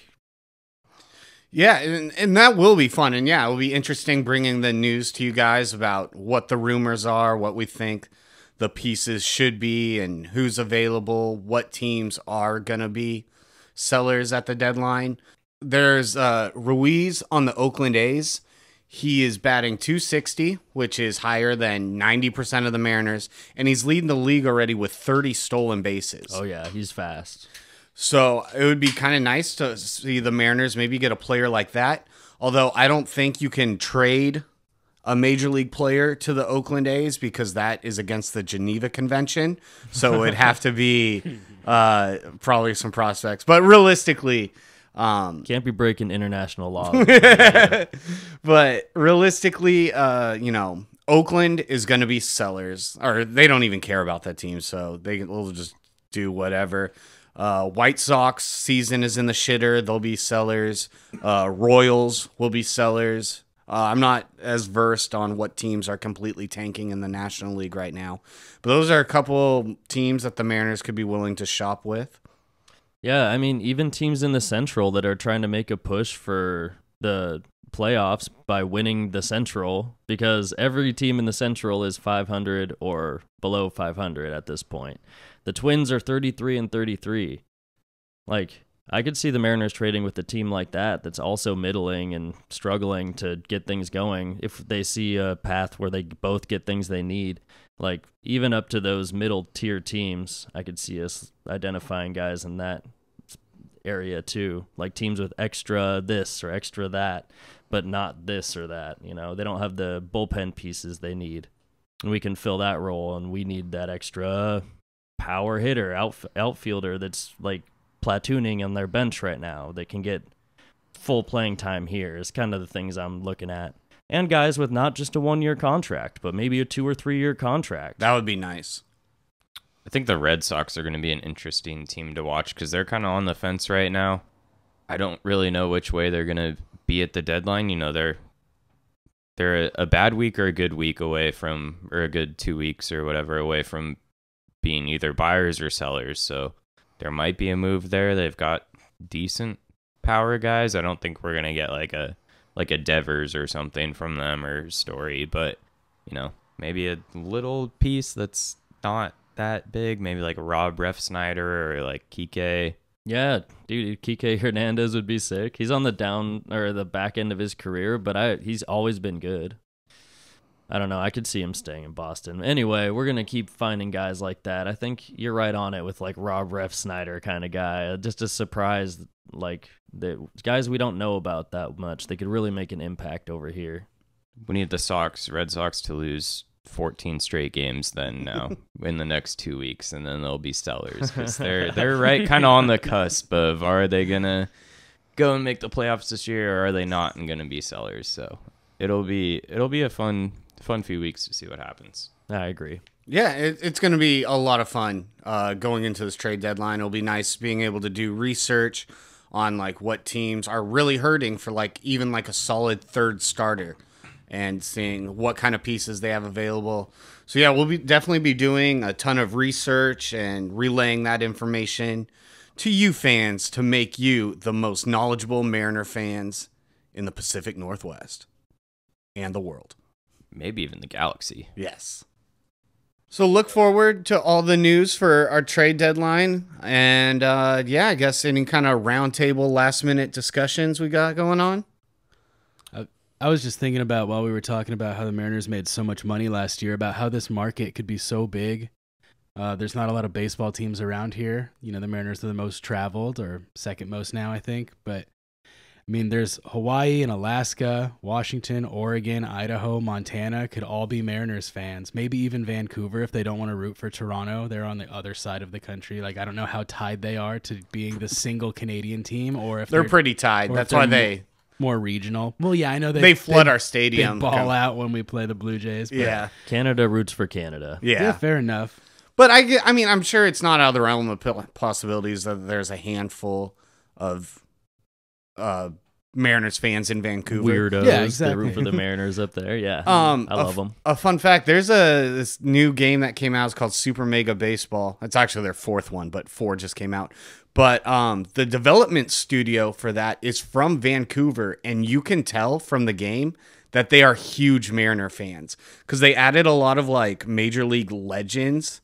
Yeah, and that will be fun. And yeah, it will be interesting bringing the news to you guys about what the rumors are, what we think the pieces should be, and who's available, what teams are going to be sellers at the deadline. There's Ruiz on the Oakland A's. He is batting .260, which is higher than 90% of the Mariners, and he's leading the league already with 30 stolen bases. Oh, yeah, he's fast. So it would be kind of nice to see the Mariners maybe get a player like that, although I don't think you can trade a major league player to the Oakland A's because that is against the Geneva Convention. So it'd have to be probably some prospects. But realistically... can't be breaking international law. But realistically, Oakland is going to be sellers, or they don't even care about that team, so they'll just do whatever. White Sox season is in the shitter. They'll be sellers. Royals will be sellers. I'm not as versed on what teams are completely tanking in the National League right now, but those are a couple teams that the Mariners could be willing to shop with. Yeah, I mean, even teams in the Central that are trying to make a push for the playoffs by winning the Central, because every team in the Central is 500 or below 500 at this point. The Twins are 33-33. Like, I could see the Mariners trading with a team like that that's also middling and struggling to get things going if they see a path where they both get things they need. Like, even up to those middle tier teams, I could see us identifying guys in that area too, like teams with extra this or extra that, but not this or that. You know, they don't have the bullpen pieces they need, and we can fill that role. And we need that extra power hitter, outfielder that's like platooning on their bench right now. They can get full playing time here. Is kind of the things I'm looking at, and guys with not just a 1-year contract, but maybe a 2 or 3 year contract. That would be nice. I think the Red Sox are going to be an interesting team to watch because they're kind of on the fence right now. I don't really know which way they're going to be at the deadline. You know, they're a bad week or a good week away from, or a good 2 weeks or whatever away from being either buyers or sellers. So there might be a move there. They've got decent power guys. I don't think we're going to get like a Devers or something from them or Story, but you know, maybe a little piece that's not that big, maybe like Rob Refsnyder or like Kike. Yeah, dude, Kike Hernandez would be sick. He's on the down or the back end of his career, but he's always been good. I don't know. I could see him staying in Boston. Anyway, we're going to keep finding guys like that. I think you're right on it with like Rob Refsnyder kind of guy. Just a surprise, like the guys we don't know about that much. They could really make an impact over here. We need the Red Sox to lose 14 straight games then now in the next 2 weeks, and then they'll be sellers because they're right kind of on the cusp of, are they gonna go and make the playoffs this year, or are they not and gonna be sellers? So it'll be a fun few weeks to see what happens. I agree. Yeah, it's going to be a lot of fun going into this trade deadline. It'll be nice being able to do research on like what teams are really hurting for like even like a solid third starter, and seeing what kind of pieces they have available. So yeah, we'll definitely be doing a ton of research and relaying that information to you fans to make you the most knowledgeable Mariner fans in the Pacific Northwest and the world. Maybe even the galaxy. Yes. So look forward to all the news for our trade deadline. And yeah, I guess any kind of roundtable last minute discussions we got going on. I was just thinking about, while we were talking about how the Mariners made so much money last year, about how this market could be so big. There's not a lot of baseball teams around here. You know, the Mariners are the most traveled, or second most now, I think. But, I mean, there's Hawaii and Alaska, Washington, Oregon, Idaho, Montana could all be Mariners fans. Maybe even Vancouver if they don't want to root for Toronto. They're on the other side of the country. Like, I don't know how tied they are to being the single Canadian team, or if they're pretty tied. That's why they... more regional. Well, yeah, I know they flood our stadium. They ball out when we play the Blue Jays. But yeah, Canada roots for Canada. Yeah, fair enough. But I mean, I'm sure it's not out of the realm of possibilities that there's a handful of Mariners fans in Vancouver. Weirdos that root for the Mariners up there. Yeah, I love them. A fun fact: there's this new game that came out. It's called Super Mega Baseball. It's actually their fourth one, but 4 just came out. But the development studio for that is from Vancouver, and you can tell from the game that they are huge Mariner fans because they added a lot of like major league legends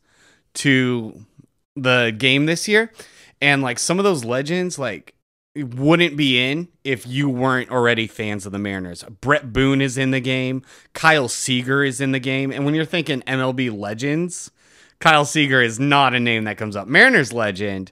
to the game this year, and like some of those legends like wouldn't be in if you weren't already fans of the Mariners. Brett Boone is in the game, Kyle Seager is in the game, and when you're thinking MLB legends, Kyle Seager is not a name that comes up. Mariners legend.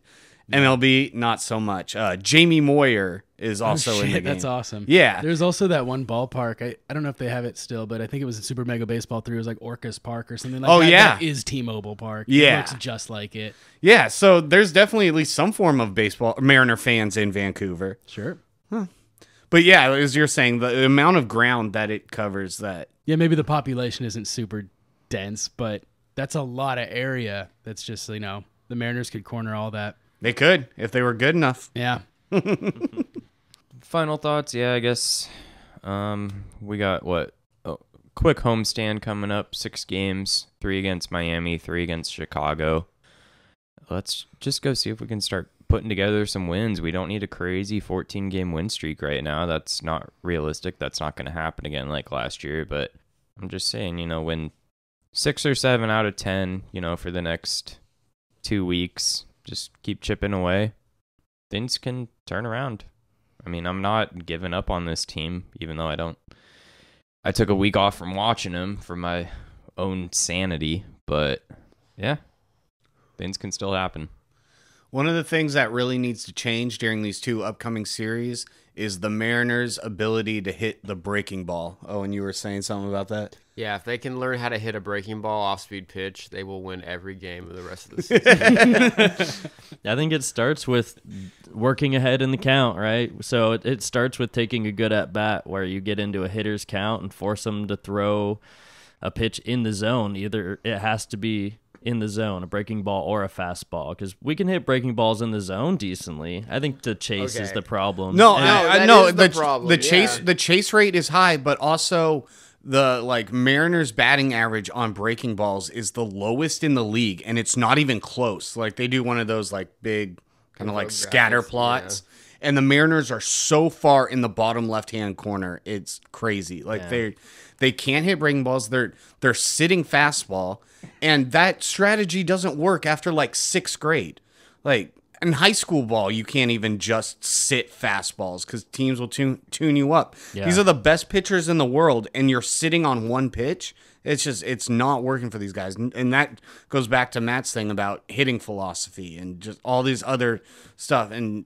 MLB, not so much. Jamie Moyer is also in the game. That's awesome. Yeah. There's also that one ballpark. I don't know if they have it still, but I think it was in Super Mega Baseball 3. It was like Orcas Park or something like that. Oh, yeah. That is T-Mobile Park. Yeah. It looks just like it. Yeah, so there's definitely at least some form of baseball Mariner fans in Vancouver. Sure. Huh. But yeah, as you're saying, the amount of ground that it covers that. Yeah, maybe the population isn't super dense, but that's a lot of area. That's just, you know, the Mariners could corner all that. They could, if they were good enough. Yeah. Final thoughts? Yeah, I guess we got quick homestand coming up, 6 games, 3 against Miami, 3 against Chicago. Let's just go see if we can start putting together some wins. We don't need a crazy 14-game win streak right now. That's not realistic. That's not going to happen again like last year. But I'm just saying, win 6 or 7 out of 10, for the next 2 weeks. Just keep chipping away. Things can turn around. I mean, I'm not giving up on this team, even though I took a week off from watching them for my own sanity. But yeah, things can still happen. One of the things that really needs to change during these 2 upcoming series is the Mariners' ability to hit the breaking ball. Oh, and you were saying something about that? Yeah, if they can learn how to hit a breaking ball off-speed pitch, they will win every game of the rest of the season. I think it starts with working ahead in the count, right? So it starts with taking a good at-bat where you get into a hitter's count and force them to throw a pitch in the zone. Either it has to be in the zone, a breaking ball or a fastball, because we can hit breaking balls in the zone decently. I think the chase is the problem. No, the problem. The chase rate is high, but also the Mariners batting average on breaking balls is the lowest in the league, and it's not even close. Like they do one of those big kind of scatter plots. Yeah. And the Mariners are so far in the bottom left-hand corner. It's crazy. They can't hit breaking balls. They're sitting fastball. And that strategy doesn't work after 6th grade. In high school ball, you can't even just sit fastballs because teams will tune you up. Yeah. These are the best pitchers in the world, and you're sitting on one pitch. It's not working for these guys. And that goes back to Matt's thing about hitting philosophy and just all these other stuff. And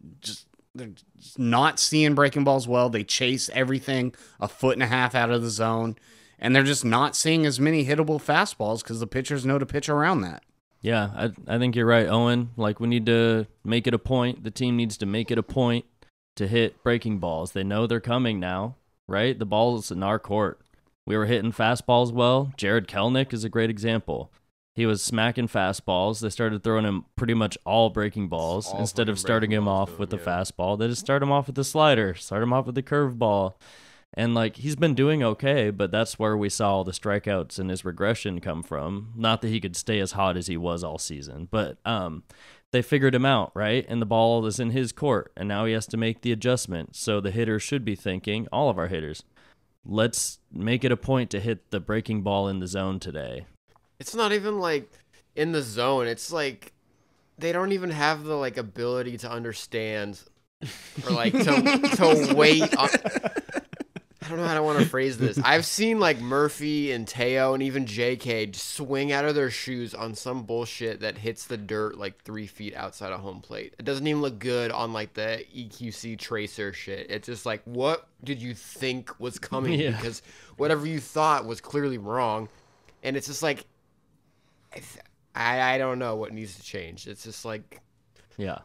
they're just not seeing breaking balls well. They chase everything 1.5 feet out of the zone. And they're just not seeing as many hittable fastballs because the pitchers know to pitch around that. Yeah, I think you're right, Owen. We need to make it a point. The team needs to make it a point to hit breaking balls. They know they're coming now, right? The ball's in our court. We were hitting fastballs well. Jared Kelenic is a great example. He was smacking fastballs. They started throwing him pretty much all breaking balls. Instead of starting him off with the fastball, they just start him off with the slider, start him off with the curveball. And he's been doing okay, but that's where we saw all the strikeouts and his regression come from. Not that he could stay as hot as he was all season, but they figured him out, right? And the ball is in his court, and now he has to make the adjustment. So the hitters should be thinking, all of our hitters, let's make it a point to hit the breaking ball in the zone today. It's not even in the zone. It's they don't even have the ability to understand or to wait on. I don't know how I want to phrase this. I've seen Murfee and Teo and even JK just swing out of their shoes on some bullshit that hits the dirt 3 feet outside of home plate. It doesn't even look good on the EQC tracer shit. It's just what did you think was coming? Yeah. Because whatever you thought was clearly wrong. And it's just I don't know what needs to change. It's just yeah.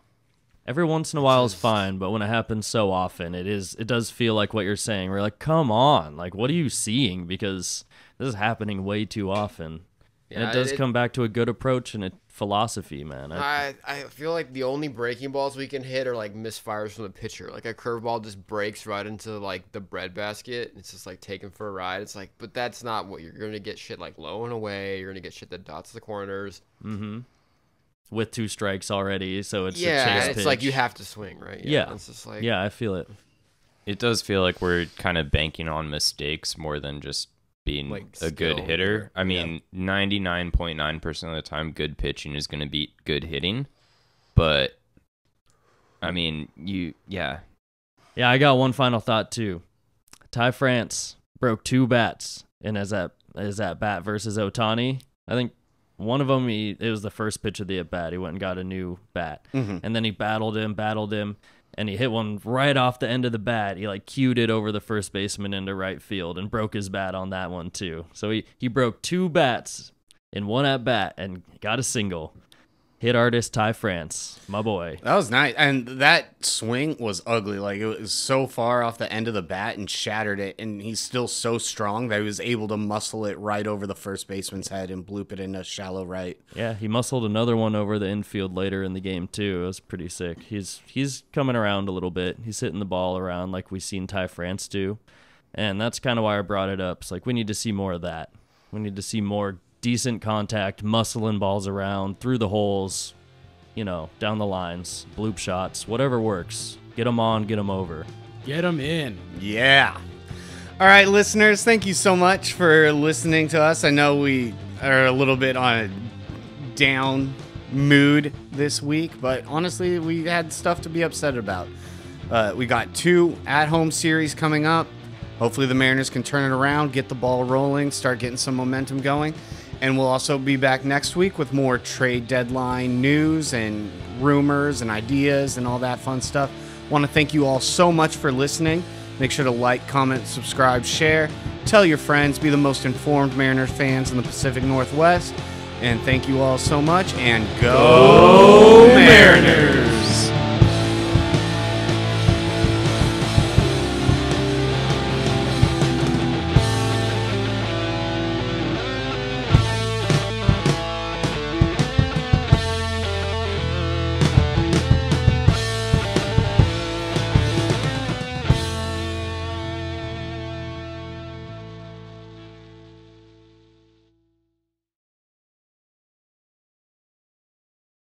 Every once in a while is fine, but when it happens so often, it does feel like what you're saying. We're come on, what are you seeing? Because this is happening way too often. Yeah, and it does come back to a good approach and a philosophy, man. I feel like the only breaking balls we can hit are misfires from the pitcher. A curveball just breaks right into the breadbasket. It's just taken for a ride. It's but that's not what you're going to get shit low and away. You're going to get shit that dots the corners. Mm-hmm. With 2 strikes already, so it's a chase pitch. It's you have to swing, right? Yeah. It's just yeah, I feel it. It does feel like we're kind of banking on mistakes more than just being a good hitter. I mean, 99.9% of the time, good pitching is going to beat good hitting. But, I mean, yeah. Yeah, I got one final thought, too. Ty France broke 2 bats in his at bat versus Ohtani. I think one of them, it was the first pitch of the at-bat. He went and got a new bat. Mm-hmm. And then he battled him, and he hit one right off the end of the bat. He cued it over the first baseman into right field and broke his bat on that one, too. So he broke 2 bats in one at-bat and got a single. Hit artist Ty France, my boy. That was nice. And that swing was ugly. It was so far off the end of the bat and shattered it. And he's still so strong that he was able to muscle it right over the first baseman's head and bloop it into shallow right. Yeah, he muscled another one over the infield later in the game, too. It was pretty sick. He's coming around a little bit. He's hitting the ball around like we've seen Ty France do. And that's kind of why I brought it up. It's we need to see more of that. We need to see more decent contact, muscling balls around through the holes. down the lines, bloop shots, whatever works. Get them on, get them over. Get them in. Yeah. All right, listeners, thank you so much for listening to us. I know we are a little bit on a down mood this week, but honestly, we had stuff to be upset about. We got 2 at-home series coming up. Hopefully the Mariners can turn it around, get the ball rolling, start getting some momentum going. And we'll also be back next week with more trade deadline news and rumors and ideas and all that fun stuff. Want to thank you all so much for listening. Make sure to like, comment, subscribe, share. Tell your friends. Be the most informed Mariners fans in the Pacific Northwest. And thank you all so much. And go Mariners!